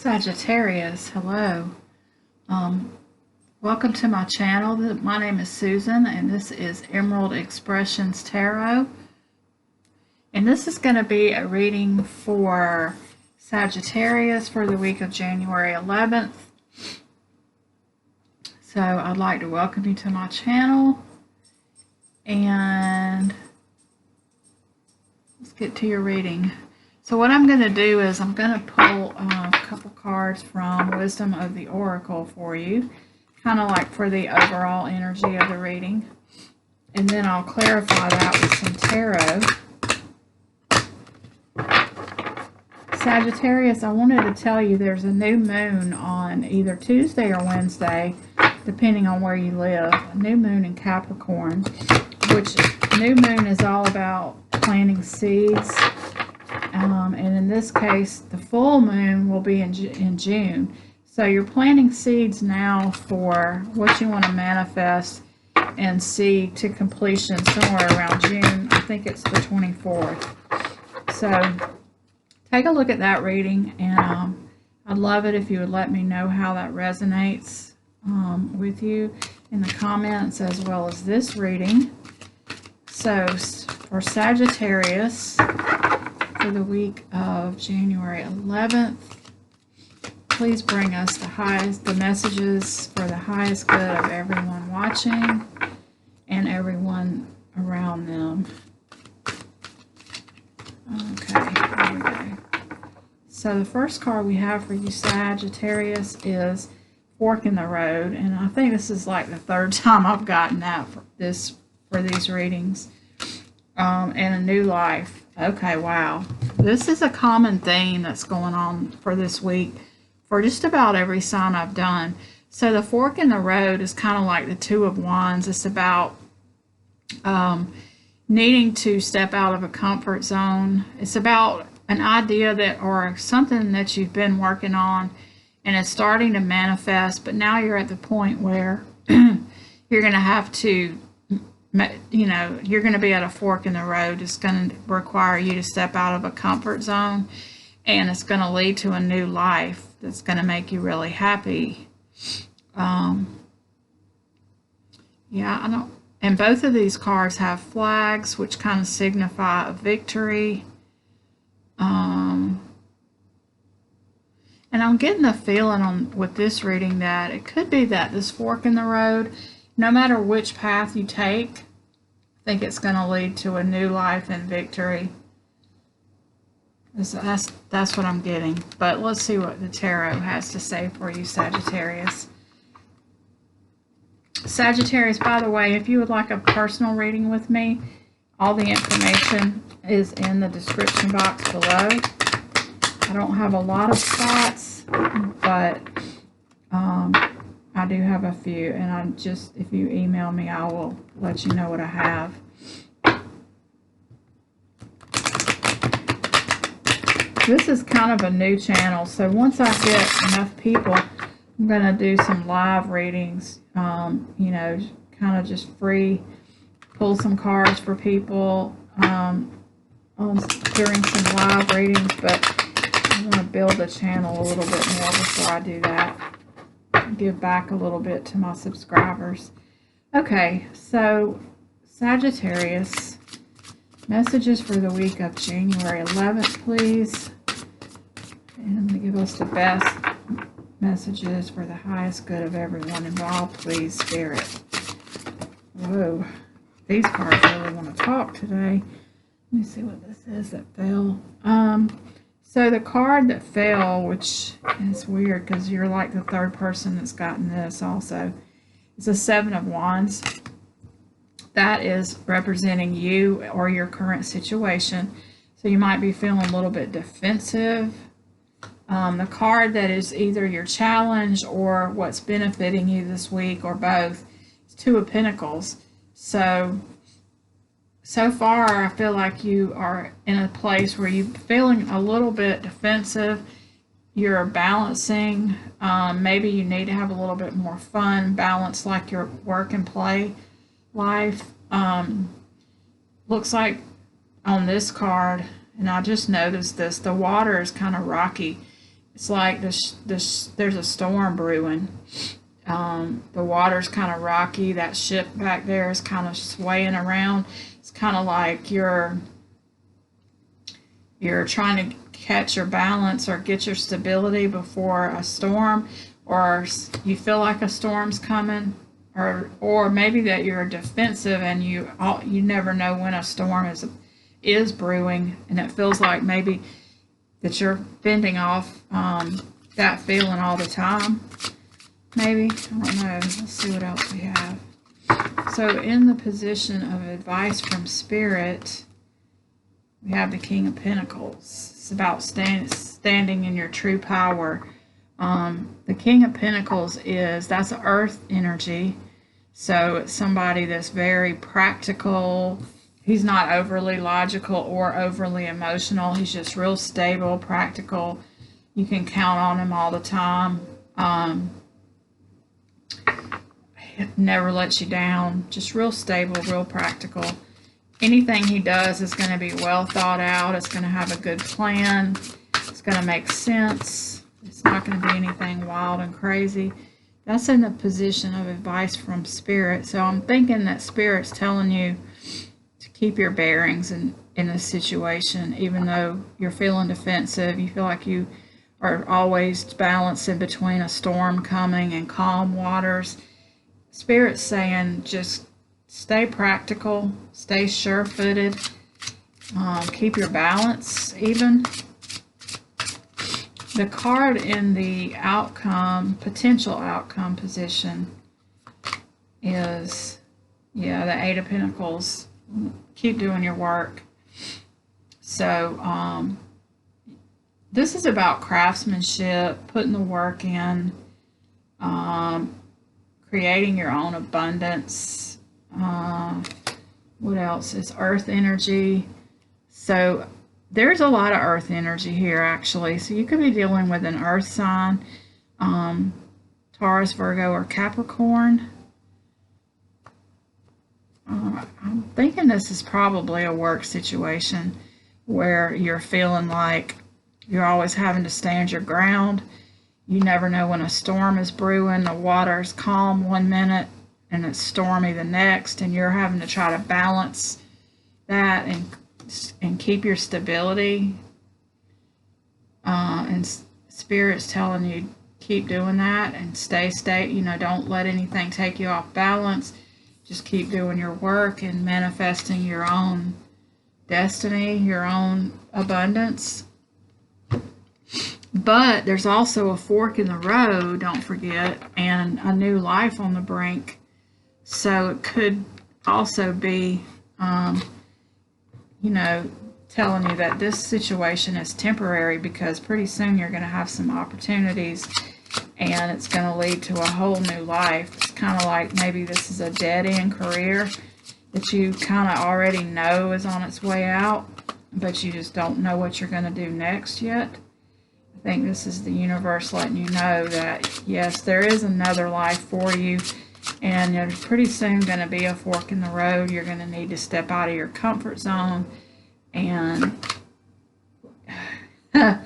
Sagittarius, hello. Welcome to my channel. My name is Susan and this is EmeraldExpressions Tarot. And this is going to be a reading for Sagittarius for the week of January 11th. So I'd like to welcome you to my channel. And let's get to your reading. So what I'm going to do is I'm going to pull a couple cards from Wisdom of the Oracle for you, kind of like for the overall energy of the reading. And then I'll clarify that with some tarot. Sagittarius, I wanted to tell you there's a new moon on either Tuesday or Wednesday, depending on where you live. A new moon in Capricorn, which new moon is all about planting seeds. And in this case, the full moon will be in June. So you're planting seeds now for what you want to manifest and see to completion somewhere around June. I think it's the 24th. So take a look at that reading, and I'd love it if you would let me know how that resonates with you in the comments, as well as this reading. So for Sagittarius, for the week of January 11th, please bring us the messages for the highest good of everyone watching and everyone around them. Okay, here we go. So the first card we have for you, Sagittarius, is Fork in the Road, and I think this is like the third time I've gotten that for these readings. And a new life. Okay, wow. This is a common theme that's going on for this week for just about every sign I've done. So the fork in the road is kind of like the Two of Wands. It's about needing to step out of a comfort zone. It's about an idea that, or something that you've been working on and it's starting to manifest, but now you're at the point where you're going to have to, you're going to be at a fork in the road. It's going to require you to step out of a comfort zone, and it's going to lead to a new life that's going to make you really happy. And both of these cards have flags, which kind of signify a victory. And I'm getting the feeling with this reading that it could be that this fork in the road, no matter which path you take, I think it's going to lead to a new life and victory. That's what I'm getting. But let's see what the tarot has to say for you, Sagittarius. Sagittarius, by the way, if you would like a personal reading with me, all the information is in the description box below. I don't have a lot of spots, but I do have a few, and if you email me, I will let you know what I have. This is kind of a new channel, so once I get enough people, I'm going to do some live readings, kind of just free, pull some cards for people during some live readings, but I want to build the channel a little bit more before I do that. Give back a little bit to my subscribers. Okay, so Sagittarius, messages for the week of January 11th, please. And give us the best messages for the highest good of everyone involved, please, Spirit. Whoa, these cards really want to talk today. Let me see what this is that fell. So the card that fell, which is weird because you're like the third person that's gotten this also, is a Seven of Wands. That is representing you or your current situation. So you might be feeling a little bit defensive. The card that is either your challenge or what's benefiting you this week, or both, is Two of Pentacles. So far, I feel like you are in a place where you're feeling a little bit defensive. You're balancing. Maybe you need to have a little bit more fun, balance like your work and play life. Looks like on this card, and I just noticed this, the water is kind of rocky. it's like there's a storm brewing. The water's kind of rocky. That ship back there is kind of swaying around. It's kind of like you're trying to catch your balance or get your stability before a storm, or you feel like a storm's coming, or maybe that you're defensive and you never know when a storm is brewing, and it feels like maybe that you're fending off that feeling all the time. Maybe, I don't know. Let's see what else we have. So in the position of advice from Spirit, we have the King of Pentacles. It's about standing in your true power. The King of Pentacles that's earth energy. So it's somebody that's very practical. He's not overly logical or overly emotional. He's just real stable, practical. You can count on him all the time. Never lets you down. Just real stable, real practical. Anything he does is going to be well thought out. It's going to have a good plan. It's going to make sense. It's not going to be anything wild and crazy. That's in the position of advice from Spirit. So I'm thinking that Spirit's telling you to keep your bearings in this situation, even though you're feeling defensive. You feel like you are always balancing between a storm coming and calm waters. Spirit's saying just stay practical, stay sure-footed, keep your balance even. The card in the potential outcome position is, the Eight of Pentacles. Keep doing your work. So this is about craftsmanship, putting the work in, creating your own abundance. What else is earth energy? So there's a lot of earth energy here, actually. So you could be dealing with an earth sign, Taurus, Virgo, or Capricorn. I'm thinking this is probably a work situation where you're feeling like you're always having to stand your ground. You never know when a storm is brewing. The water's calm one minute and it's stormy the next, and you're having to try to balance that and keep your stability. And Spirit's telling you keep doing that and stay. Don't let anything take you off balance. Just keep doing your work and manifesting your own destiny, your own abundance. But there's also a fork in the road, don't forget, and a new life on the brink. So it could also be, telling you that this situation is temporary, because pretty soon you're going to have some opportunities and it's going to lead to a whole new life. It's kind of like maybe this is a dead-end career that you kind of already know is on its way out, but you just don't know what you're going to do next yet. I think this is the universe letting you know that, yes, there is another life for you, and there's pretty soon going to be a fork in the road. You're going to need to step out of your comfort zone, and a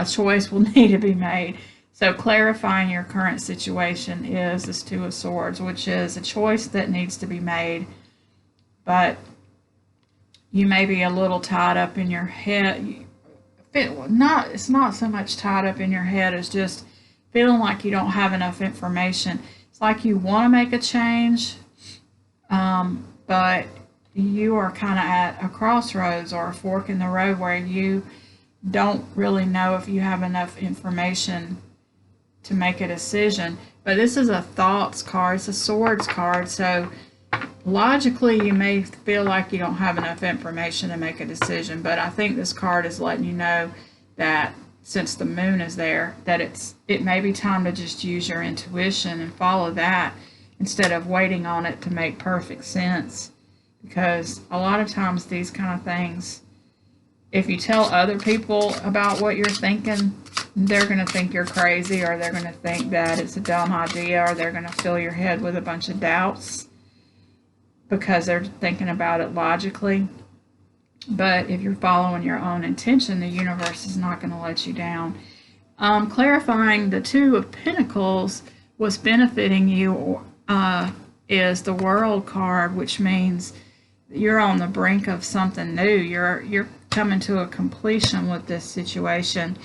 choice will need to be made. So clarifying your current situation is this Two of Swords, which is a choice that needs to be made, but you may be a little tied up in your head. It's not so much tied up in your head as just feeling like you don't have enough information. It's like you want to make a change, but you are kind of at a crossroads or a fork in the road where you don't really know if you have enough information to make a decision. But this is a thoughts card. It's a swords card. So logically, you may feel like you don't have enough information to make a decision. But I think this card is letting you know that since the moon is there, that it may be time to just use your intuition and follow that instead of waiting on it to make perfect sense. Because a lot of times these kind of things, if you tell other people about what you're thinking, they're going to think you're crazy, or they're going to think that it's a dumb idea, or they're going to fill your head with a bunch of doubts because they're thinking about it logically. But if you're following your own intention, the universe is not going to let you down. Clarifying the Two of Pentacles, what's benefiting you is the World card, which means you're on the brink of something new. You're coming to a completion with this situation,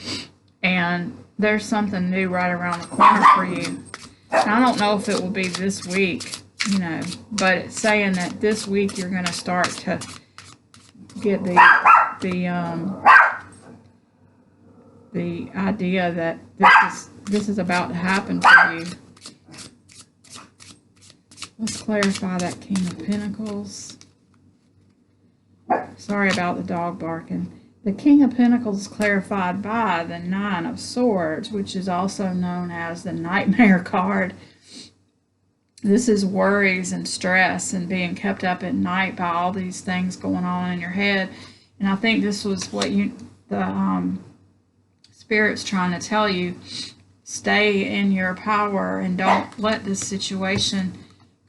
and there's something new right around the corner for you. Now, I don't know if it will be this week, you know, but it's saying that this week you're going to start to get the idea that this is about to happen for you. Let's clarify that King of Pentacles. Sorry about the dog barking. The King of Pentacles is clarified by the Nine of Swords, which is also known as the Nightmare card. This is worries and stress and being kept up at night by all these things going on in your head. And I think this was what the Spirit's trying to tell you. Stay in your power and don't let this situation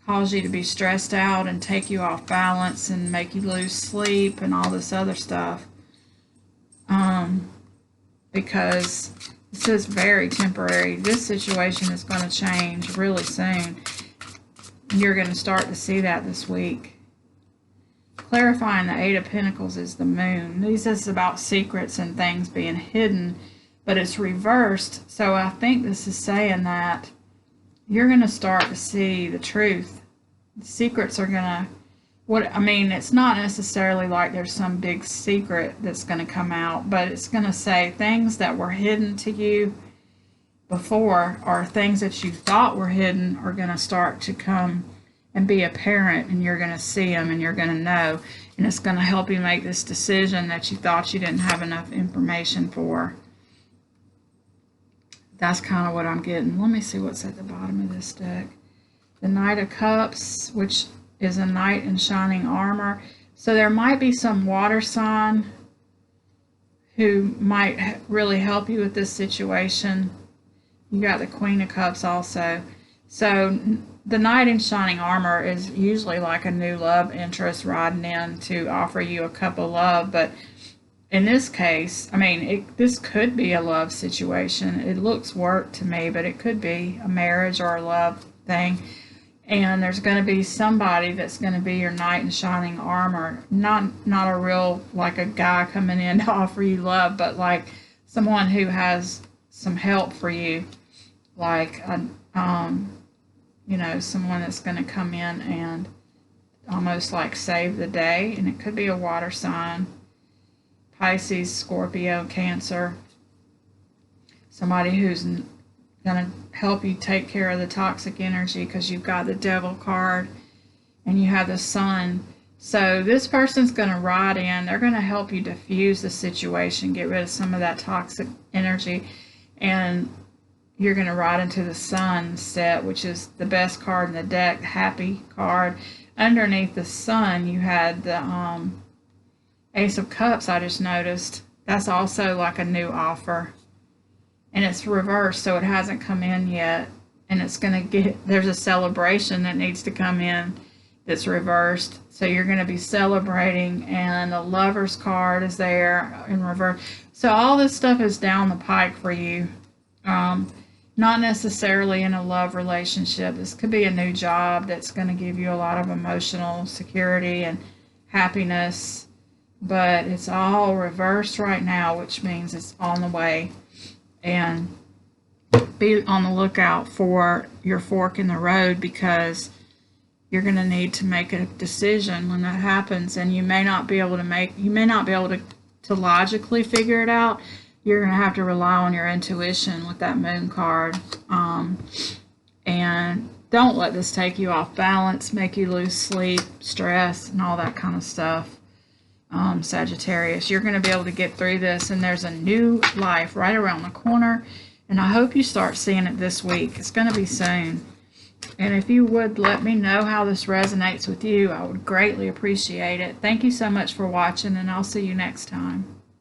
cause you to be stressed out and take you off balance and make you lose sleep and all this other stuff. Because this is very temporary. This situation is going to change really soon. You're going to start to see that this week. Clarifying the Eight of Pentacles is the Moon. This is about secrets and things being hidden, but it's reversed. So I think this is saying that you're going to start to see the truth. The secrets are going to, it's not necessarily like there's some big secret that's going to come out, but it's going to say things that were hidden to you before, or things that you thought were hidden, are going to start to come and be apparent, and you're going to see them and you're going to know, and it's going to help you make this decision that you thought you didn't have enough information for. That's kind of what I'm getting. Let me see what's at the bottom of this deck. The Knight of Cups, which is a knight in shining armor. So there might be some water sign who might really help you with this situation. You got the Queen of Cups also. So the knight in shining armor is usually like a new love interest riding in to offer you a cup of love. But in this case, this could be a love situation. It looks work to me, but it could be a marriage or a love thing. And there's going to be somebody that's going to be your knight in shining armor. Not a real, like a guy coming in to offer you love, but like someone who has some help for you. Like, someone that's going to come in and almost like save the day. And it could be a water sign. Pisces, Scorpio, Cancer. Somebody who's going to help you take care of the toxic energy, because you've got the Devil card and you have the Sun. So this person's going to ride in. They're going to help you diffuse the situation, get rid of some of that toxic energy, and you're going to ride into the Sun set, which is the best card in the deck, Happy card. Underneath the Sun, you had the Ace of Cups. I just noticed that's also like a new offer. And it's reversed, so it hasn't come in yet. And it's going to there's a celebration that needs to come in that's reversed. So you're going to be celebrating, and the Lover's card is there in reverse. So all this stuff is down the pike for you. Not necessarily in a love relationship. This could be a new job that's going to give you a lot of emotional security and happiness. But it's all reversed right now, which means it's on the way. And be on the lookout for your fork in the road, because you're going to need to make a decision when that happens, and you may not be able to logically figure it out. You're going to have to rely on your intuition with that Moon card. And don't let this take you off balance, make you lose sleep, stress, and all that kind of stuff. Sagittarius, you're going to be able to get through this, and there's a new life right around the corner, and I hope you start seeing it this week. It's going to be soon. And if you would let me know how this resonates with you, I would greatly appreciate it. Thank you so much for watching, and I'll see you next time.